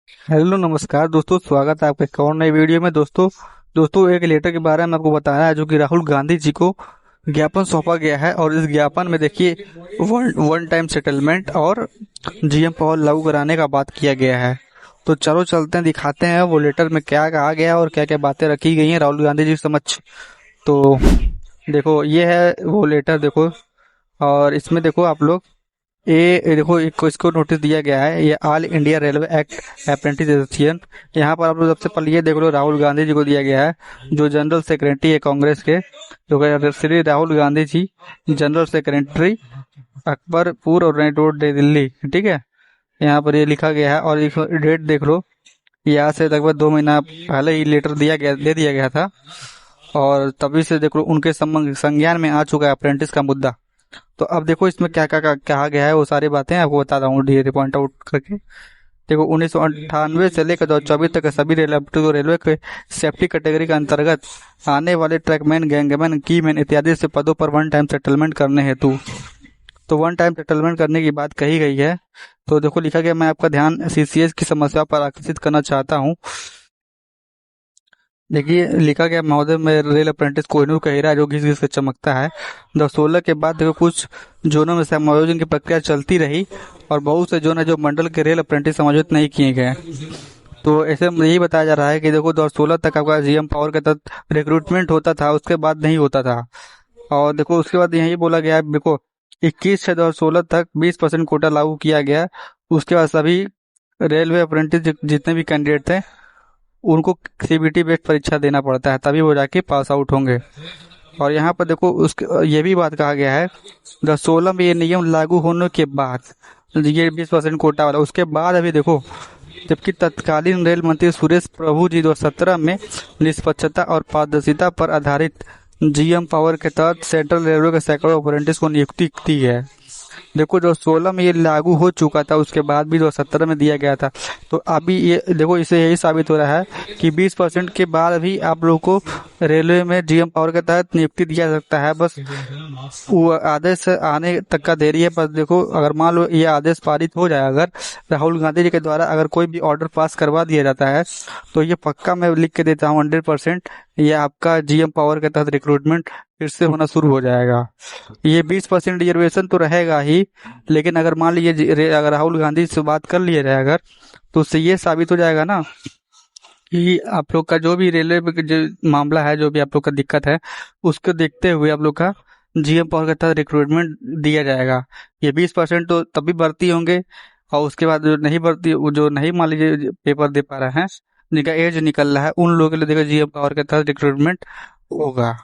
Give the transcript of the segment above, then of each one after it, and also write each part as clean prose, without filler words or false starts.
Hello नमस्कार दोस्तों, स्वागत है आपके एक और नई वीडियो में। दोस्तों एक लेटर के बारे में आपको बताना है जो कि राहुल गांधी जी को ज्ञापन सौंपा गया है। और इस ज्ञापन में देखिए वन वन टाइम सेटलमेंट और जीएम पावर लागू कराने का बात किया गया है। तो चलो चलते हैं, दिखाते हैं वो लेटर में क्या कहा गया है और क्या क्या बातें रखी गई हैं राहुल गांधी जी के समक्ष। तो देखो ये है वो लेटर, देखो। और इसमें देखो आप लोग, ये देखो इसको नोटिस दिया गया है, ये all India railway act apprentice association. यहाँ पर आप लोग सबसे पहले ये देख लो, राहुल गांधी जी को दिया गया है जो जनरल सेक्रेटरी है कांग्रेस के, जो कि श्री राहुल गांधी जी, जनरल सेक्रेटरी, अकबरपुर और रोड नई दिल्ली। ठीक है, यहाँ पर ये लिखा गया है। और डेट देख लो, यहाँ से लगभग 2 महीना पहले ही लेटर दे दिया गया था। और तभी से देखो उनके संज्ञान में आ चुका है अप्रेंटिस का मुद्दा। तो अब देखो इसमें क्या क्या कहा गया है, वो सारी बातें आपको बताता हूँ धीरे पॉइंट आउट करके। देखो 1998 से लेकर 2024 तक के सभी रेलवे के सेफ्टी कैटेगरी के अंतर्गत आने वाले ट्रैकमैन, गैंगमैन, कीमैन इत्यादि से पदों पर वन टाइम सेटलमेंट करने हेतु, तो वन टाइम सेटलमेंट करने की बात कही गई है। तो देखो लिखा गया, मैं आपका ध्यान सीसीएस की समस्या पर आकर्षित करना चाहता हूँ। देखिए लिखा गया, महोदय मैं रेल अप्रेंटिस कोहिनूर का हीरा जो घिस घिस के चमकता है। 2016 के बाद देखो कुछ जोनों में समायोजन की प्रक्रिया चलती रही और बहुत से जोन है जो मंडल के रेल अप्रेंटिस समायोजित नहीं किए गए। तो ऐसे में यही बताया जा रहा है कि देखो 2016 तक आपका जीएम पावर के तहत रिक्रूटमेंट होता था, उसके बाद नहीं होता था। और देखो उसके बाद यही बोला गया है, देखो 21/6/2016 तक 20% कोटा लागू किया गया। उसके बाद सभी रेलवे अप्रेंटिस जितने भी कैंडिडेट थे उनको सीबीटी बेस्ड परीक्षा देना पड़ता है, तभी वो जाके पास आउट होंगे। और यहाँ पर देखो उसके ये भी बात कहा गया है, 2016 में ये नियम लागू होने के बाद ये 20% कोटा वाला, उसके बाद अभी देखो, जबकि तत्कालीन रेल मंत्री सुरेश प्रभु जी 2017 में निष्पक्षता और पारदर्शिता पर आधारित जीएम पावर के तहत सेंट्रल रेलवे के सैकड़ों अप्रेंटिस को नियुक्ति की है। देखो जो 16 में ये लागू हो चुका था, उसके बाद भी 2017 में दिया गया था। तो अभी ये देखो, इससे यही साबित हो रहा है कि 20% के बाद भी आप लोगों को रेलवे में जीएम पावर के तहत नियुक्ति दिया जा सकता है। बस वो आदेश आने तक का देरी है। बस देखो, अगर मान लो ये आदेश पारित हो जाए, अगर राहुल गांधी जी के द्वारा अगर कोई भी ऑर्डर पास करवा दिया जाता है, तो ये पक्का मैं लिख के देता हूँ 100%, ये आपका जीएम पावर के तहत रिक्रूटमेंट फिर से होना शुरू हो जाएगा। ये 20% रिजर्वेशन तो रहेगा ही, लेकिन अगर मान लीजिए अगर राहुल गांधी से बात कर लिया जाए अगर, तो उससे ये साबित हो जाएगा ना कि आप लोग का जो भी रेलवे में जो मामला है, जो भी आप लोग का दिक्कत है, उसको देखते हुए आप लोग का जीएम पावर के तहत रिक्रूटमेंट दिया जाएगा। ये 20% तो तभी भर्ती होंगे, और उसके बाद जो नहीं भर्ती, जो नहीं मान लीजिए पेपर दे पा रहे हैं, जिनका एज निकल रहा है, उन लोगों के लिए देखो जीएम पावर के तहत रिक्रूटमेंट होगा।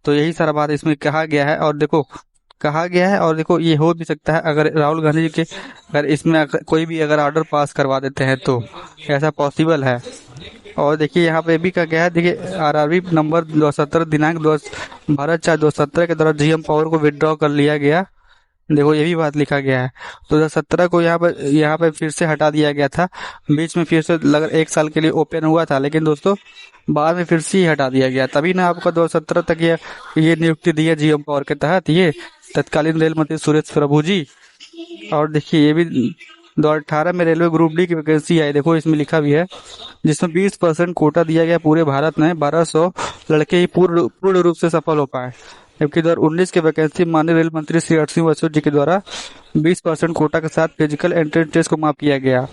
तो यही सारा बात इसमें कहा गया है। और देखो कहा गया है, और देखो ये हो भी सकता है अगर राहुल गांधी जी के, अगर इसमें कोई भी अगर ऑर्डर पास करवा देते हैं तो ऐसा पॉसिबल है। और देखिए यहाँ पे भी क्या गया है, देखिए आरआरबी नंबर 2017 दिनांक 12/4/2017 के द्वारा जीएम पावर को विड्रॉ कर लिया गया। देखो ये भी बात लिखा गया है। 2017 को यहाँ पे फिर से हटा दिया गया था, बीच में फिर से लग 1 साल के लिए ओपन हुआ था, लेकिन दोस्तों बाद में फिर से ही हटा दिया गया। तभी ना आपका 2017 तक ये नियुक्ति दी है जीएम पावर के तहत, ये तत्कालीन रेल मंत्री सुरेश प्रभु जी। और देखिए ये भी 2018 में रेलवे ग्रुप डी की वैकेंसी आई, देखो इसमें लिखा भी है, जिसमें 20% कोटा दिया गया। पूरे भारत में 1200 लड़के ही पूर्ण रूप से सफल हो पाए। जबकि 2019 की वैकेंसी माननीय रेल मंत्री श्री अश्विनी वैष्णव जी के द्वारा 20% कोटा के साथ फिजिकल एंट्रेंस टेस्ट को माफ किया गया।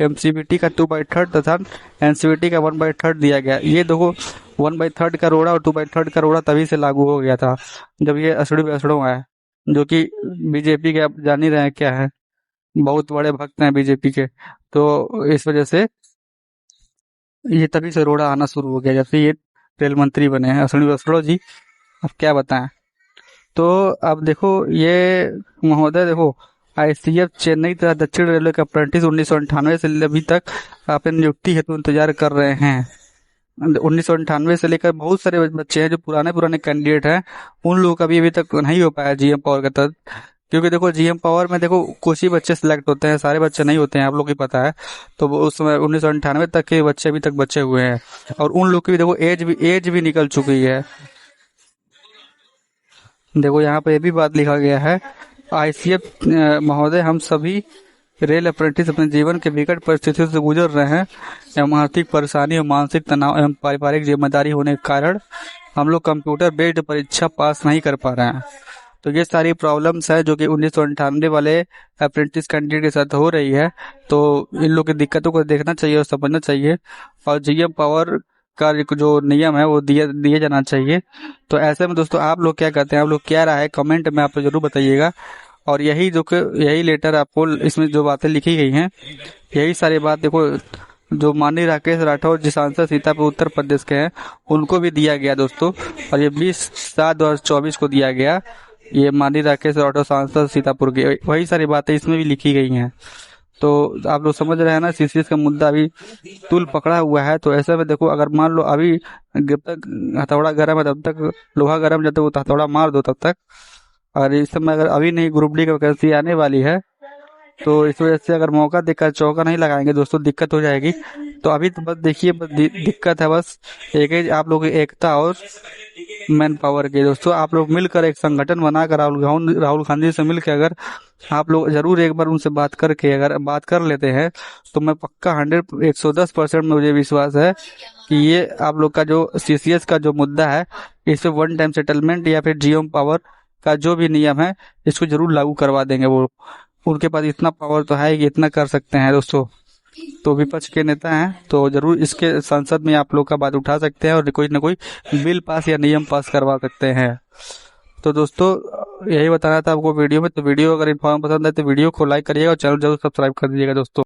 एमसीबीटी का 2/3 तथा एनसीबीटी का 1/3 दिया गया। ये देखो 1/3 का रोड़ा और 2/3 का रोड़ा तभी से लागू हो गया था जब ये अश्विनी वैष्णव आए, जो कि बीजेपी के, आप जान ही रहे हैं क्या है, बहुत बड़े भक्त हैं बीजेपी के। तो इस वजह से ये तभी से रोड़ा आना शुरू हो गया जब से ये रेल मंत्री बने हैं अश्विनी वैष्णव जी। अब क्या बताएं। तो अब देखो ये महोदय, देखो आईसीएफ चेन्नई तथा दक्षिण रेलवे के अप्रेंटिस 1998 से अभी तक अपने नियुक्ति हेतु इंतजार कर रहे हैं। 1998 से लेकर बहुत सारे बच्चे हैं जो पुराने पुराने कैंडिडेट हैं, उन लोगों का भी अभी तक नहीं हो पाया जीएम पावर के तहत। क्योंकि देखो जीएम पावर में देखो कुछ ही बच्चे सिलेक्ट होते हैं, सारे बच्चे नहीं होते हैं, आप लोग को पता है। तो वो उस समय 1998 तक के बच्चे अभी तक बचे हुए हैं, और उन लोग की भी देखो एज भी निकल चुकी है। देखो यहाँ पे ये भी बात लिखा गया है, आईसीएफ महोदय हम सभी रेल अप्रेंटिस अपने जीवन के विकट परिस्थितियों से गुजर रहे हैं एवं आर्थिक परेशानी और मानसिक तनाव एवं पारिवारिक जिम्मेदारी होने के कारण हम लोग कंप्यूटर बेस्ड परीक्षा पास नहीं कर पा रहे हैं। तो ये सारी प्रॉब्लम्स है जो कि 1998 वाले अप्रेंटिस कैंडिडेट के साथ हो रही है। तो इन लोग की दिक्कतों को देखना चाहिए और समझना चाहिए, और जीएम पावर का जो नियम है वो दिया जाना चाहिए। तो ऐसे में दोस्तों आप लोग क्या कहते हैं, आप लोग क्या राय है कमेंट में आप लोग जरूर बताइएगा। और यही लेटर आपको इसमें जो बातें लिखी गई हैं, यही सारी बात देखो जो माननीय राकेश राठौर जी सांसद सीतापुर उत्तर प्रदेश के हैं उनको भी दिया गया दोस्तों। और ये 20/7/2024 को दिया गया। ये माननीय राकेश राठौर सांसद सीतापुर के वही सारी बातें इसमें भी लिखी गई हैं। तो आप लोग समझ रहे हैं ना, सीसीएस का मुद्दा अभी तूल पकड़ा हुआ है। तो ऐसे में देखो, अगर मान लो अभी जब तक हथौड़ा गर्म है तब तक लोहा गर्म, जब तक वो हथौड़ा मार दो तब तक। और इस समय अगर अभी नहीं ग्रुप डी की वैकेंसी आने वाली है, तो इस वजह से अगर मौका देकर चौका नहीं लगाएंगे दोस्तों दिक्कत हो जाएगी। तो अभी तो बस देखिए, दिक्कत है बस एक ही आप लोगों की एकता और मैन पावर की। दोस्तों आप लोग मिलकर एक संगठन बनाकर राहुल गांधी से मिलकर अगर आप लोग जरूर एक बार उनसे बात करके अगर बात कर लेते हैं, तो मैं पक्का 110% मुझे विश्वास है कि ये आप लोग का जो सीसीएस का जो मुद्दा है, इस पे वन टाइम सेटलमेंट या फिर जीएम पावर का जो भी नियम है इसको जरूर लागू करवा देंगे। वो उनके पास इतना पावर तो है कि इतना कर सकते हैं दोस्तों। तो विपक्ष के नेता हैं तो जरूर इसके संसद में आप लोग का बात उठा सकते हैं और कोई ना कोई बिल पास या नियम पास करवा सकते हैं। तो दोस्तों यही बताना था आपको वीडियो में। तो वीडियो अगर इन्फॉर्म पसंद है तो वीडियो को लाइक करिएगा और चैनल जरूर सब्सक्राइब कर दीजिएगा दोस्तों।